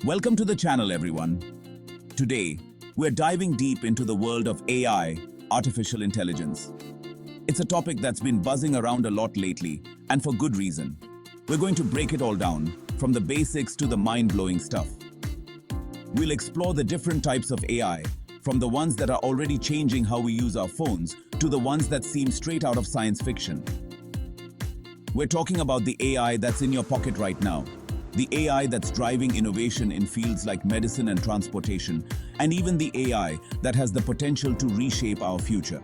Welcome to the channel, everyone. Today, we're diving deep into the world of AI, artificial intelligence. It's a topic that's been buzzing around a lot lately, and for good reason. We're going to break it all down, from the basics to the mind-blowing stuff. We'll explore the different types of AI, from the ones that are already changing how we use our phones to the ones that seem straight out of science fiction. We're talking about the AI that's in your pocket right now, the AI that's driving innovation in fields like medicine and transportation, and even the AI that has the potential to reshape our future.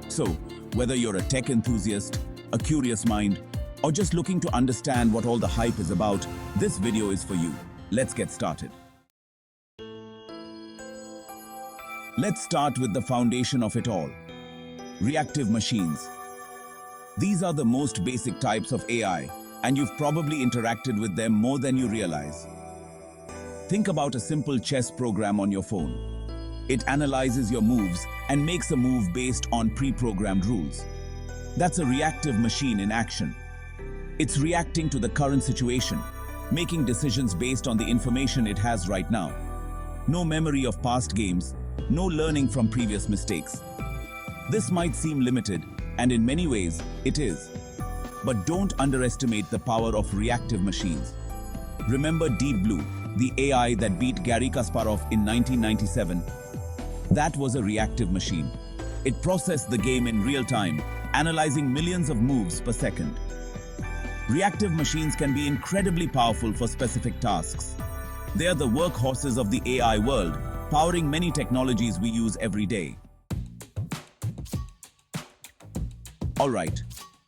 So, whether you're a tech enthusiast, a curious mind, or just looking to understand what all the hype is about, this video is for you. Let's get started. Let's start with the foundation of it all. Reactive machines. These are the most basic types of AI, and you've probably interacted with them more than you realize. Think about a simple chess program on your phone. It analyzes your moves and makes a move based on pre-programmed rules. That's a reactive machine in action. It's reacting to the current situation, making decisions based on the information it has right now. No memory of past games, no learning from previous mistakes. This might seem limited, and in many ways, it is. But don't underestimate the power of reactive machines. Remember Deep Blue, the AI that beat Garry Kasparov in 1997? That was a reactive machine. It processed the game in real time, analyzing millions of moves per second. Reactive machines can be incredibly powerful for specific tasks. They are the workhorses of the AI world, powering many technologies we use every day. All right.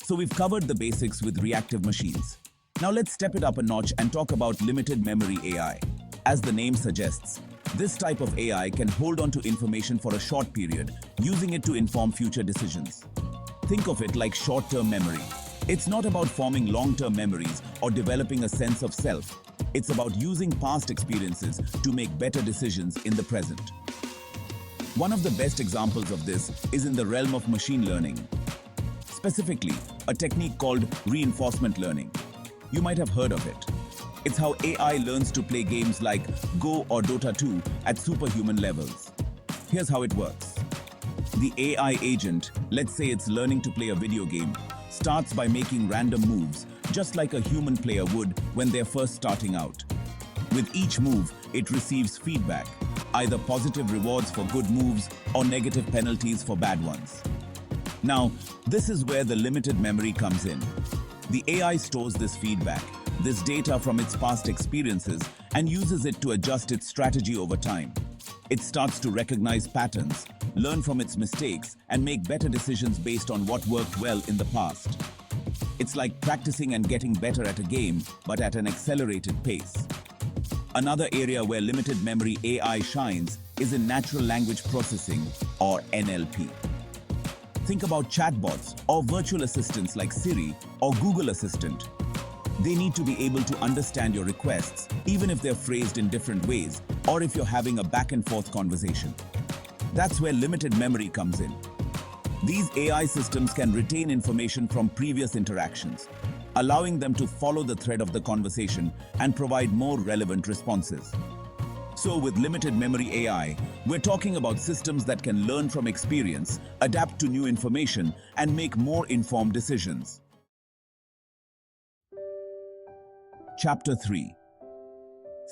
So we've covered the basics with reactive machines. Now let's step it up a notch and talk about limited memory AI. As the name suggests, this type of AI can hold on to information for a short period, using it to inform future decisions. Think of it like short-term memory. It's not about forming long-term memories or developing a sense of self. It's about using past experiences to make better decisions in the present. One of the best examples of this is in the realm of machine learning. Specifically, a technique called reinforcement learning. You might have heard of it. It's how AI learns to play games like Go or Dota 2 at superhuman levels. Here's how it works. The AI agent, let's say it's learning to play a video game, starts by making random moves, just like a human player would when they're first starting out. With each move, it receives feedback, either positive rewards for good moves or negative penalties for bad ones. Now, this is where the limited memory comes in. The AI stores this feedback, this data from its past experiences, and uses it to adjust its strategy over time. It starts to recognize patterns, learn from its mistakes, and make better decisions based on what worked well in the past. It's like practicing and getting better at a game, but at an accelerated pace. Another area where limited memory AI shines is in natural language processing, or NLP. Think about chatbots or virtual assistants like Siri or Google Assistant. They need to be able to understand your requests, even if they're phrased in different ways, or if you're having a back-and-forth conversation. That's where limited memory comes in. These AI systems can retain information from previous interactions, allowing them to follow the thread of the conversation and provide more relevant responses. So with limited memory AI, we're talking about systems that can learn from experience, adapt to new information, and make more informed decisions. Chapter 3.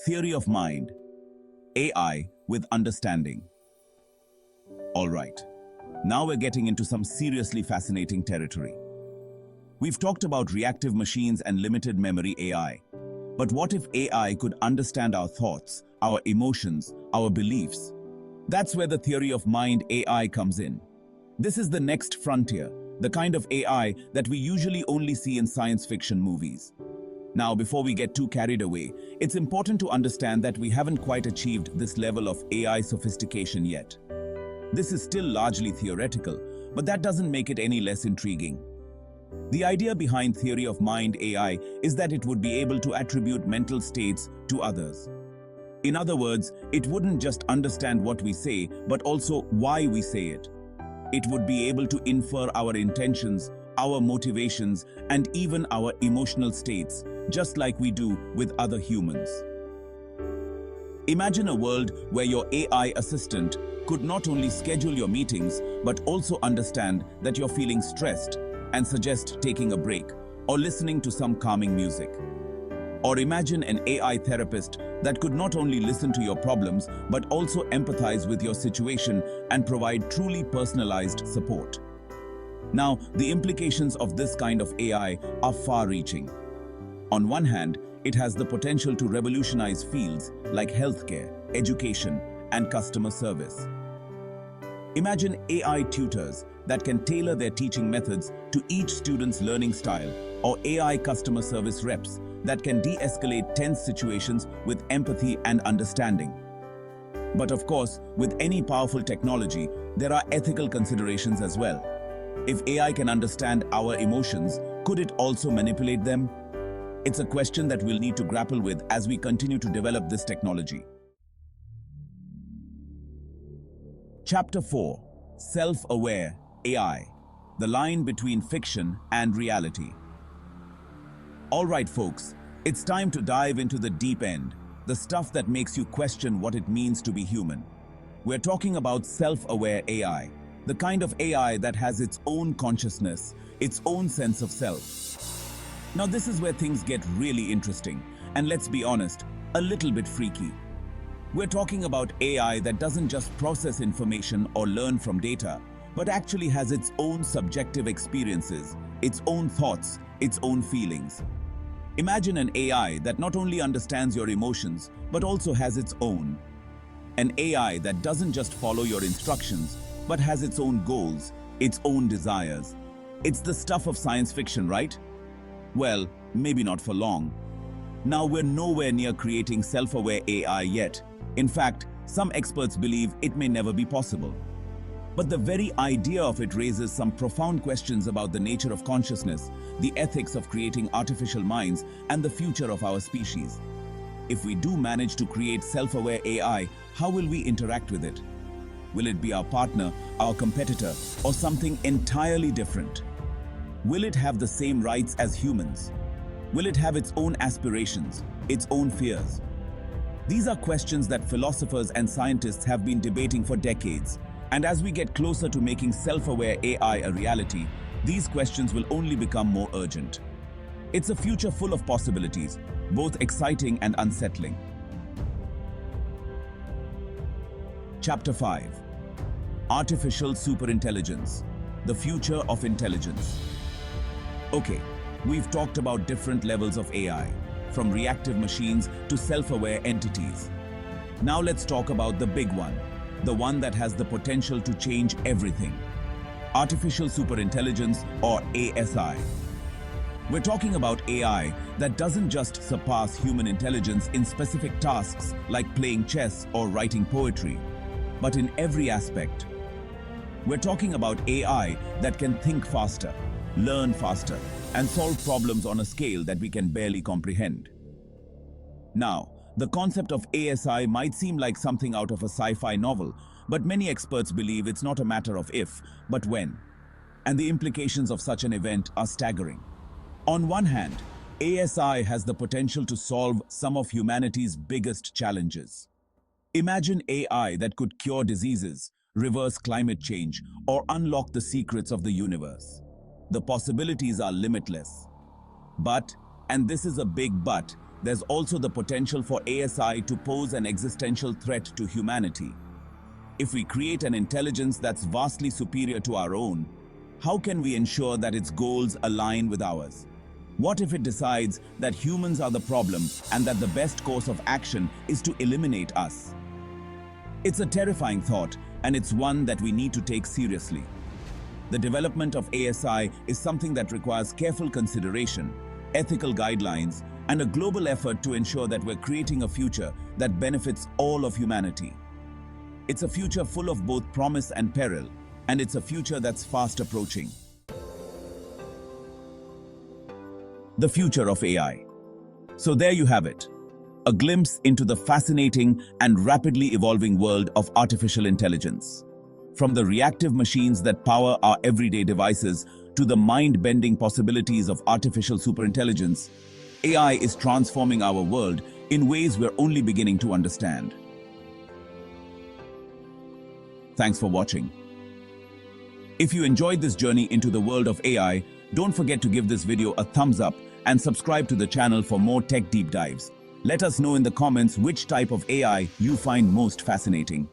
Theory of Mind. AI with Understanding. Alright, now we're getting into some seriously fascinating territory. We've talked about reactive machines and limited memory AI. But what if AI could understand our thoughts, our emotions, our beliefs? That's where the theory of mind AI comes in. This is the next frontier, the kind of AI that we usually only see in science fiction movies. Now, before we get too carried away, it's important to understand that we haven't quite achieved this level of AI sophistication yet. This is still largely theoretical, but that doesn't make it any less intriguing. The idea behind theory of mind AI is that it would be able to attribute mental states to others. In other words, it wouldn't just understand what we say, but also why we say it. It would be able to infer our intentions, our motivations, and even our emotional states, just like we do with other humans. Imagine a world where your AI assistant could not only schedule your meetings but also understand that you're feeling stressed and suggest taking a break or listening to some calming music. Or imagine an AI therapist that could not only listen to your problems but also empathize with your situation and provide truly personalized support. Now, the implications of this kind of AI are far-reaching. On one hand, it has the potential to revolutionize fields like healthcare, education, and customer service. Imagine AI tutors that can tailor their teaching methods to each student's learning style, or AI customer service reps that can de-escalate tense situations with empathy and understanding. But of course, with any powerful technology, there are ethical considerations as well. If AI can understand our emotions, could it also manipulate them? It's a question that we'll need to grapple with as we continue to develop this technology. Chapter 4: Self-Aware AI, the line between fiction and reality. All right, folks, it's time to dive into the deep end, the stuff that makes you question what it means to be human. We're talking about self-aware AI, the kind of AI that has its own consciousness, its own sense of self. Now, this is where things get really interesting, and let's be honest, a little bit freaky. We're talking about AI that doesn't just process information or learn from data, but actually has its own subjective experiences, its own thoughts, its own feelings. Imagine an AI that not only understands your emotions, but also has its own. An AI that doesn't just follow your instructions, but has its own goals, its own desires. It's the stuff of science fiction, right? Well, maybe not for long. Now, we're nowhere near creating self-aware AI yet. In fact, some experts believe it may never be possible. But the very idea of it raises some profound questions about the nature of consciousness, the ethics of creating artificial minds, and the future of our species. If we do manage to create self-aware AI, how will we interact with it? Will it be our partner, our competitor, or something entirely different? Will it have the same rights as humans? Will it have its own aspirations, its own fears? These are questions that philosophers and scientists have been debating for decades. And as we get closer to making self-aware AI a reality, these questions will only become more urgent. It's a future full of possibilities, both exciting and unsettling. Chapter 5: Artificial Superintelligence, the future of intelligence. Okay, we've talked about different levels of AI, from reactive machines to self-aware entities. Now let's talk about the big one, the one that has the potential to change everything. Artificial Superintelligence, or ASI. We're talking about AI that doesn't just surpass human intelligence in specific tasks like playing chess or writing poetry, but in every aspect. We're talking about AI that can think faster, learn faster, and solve problems on a scale that we can barely comprehend. Now, the concept of ASI might seem like something out of a sci-fi novel, but many experts believe it's not a matter of if, but when. And the implications of such an event are staggering. On one hand, ASI has the potential to solve some of humanity's biggest challenges. Imagine AI that could cure diseases, reverse climate change, or unlock the secrets of the universe. The possibilities are limitless. But, and this is a big but, there's also the potential for ASI to pose an existential threat to humanity. If we create an intelligence that's vastly superior to our own, how can we ensure that its goals align with ours? What if it decides that humans are the problem and that the best course of action is to eliminate us? It's a terrifying thought, and it's one that we need to take seriously. The development of ASI is something that requires careful consideration, ethical guidelines, and a global effort to ensure that we're creating a future that benefits all of humanity. It's a future full of both promise and peril, and it's a future that's fast approaching. The future of AI. So there you have it, a glimpse into the fascinating and rapidly evolving world of artificial intelligence. From the reactive machines that power our everyday devices to the mind-bending possibilities of artificial superintelligence, AI is transforming our world in ways we're only beginning to understand. Thanks for watching. If you enjoyed this journey into the world of AI, don't forget to give this video a thumbs up and subscribe to the channel for more tech deep dives. Let us know in the comments which type of AI you find most fascinating.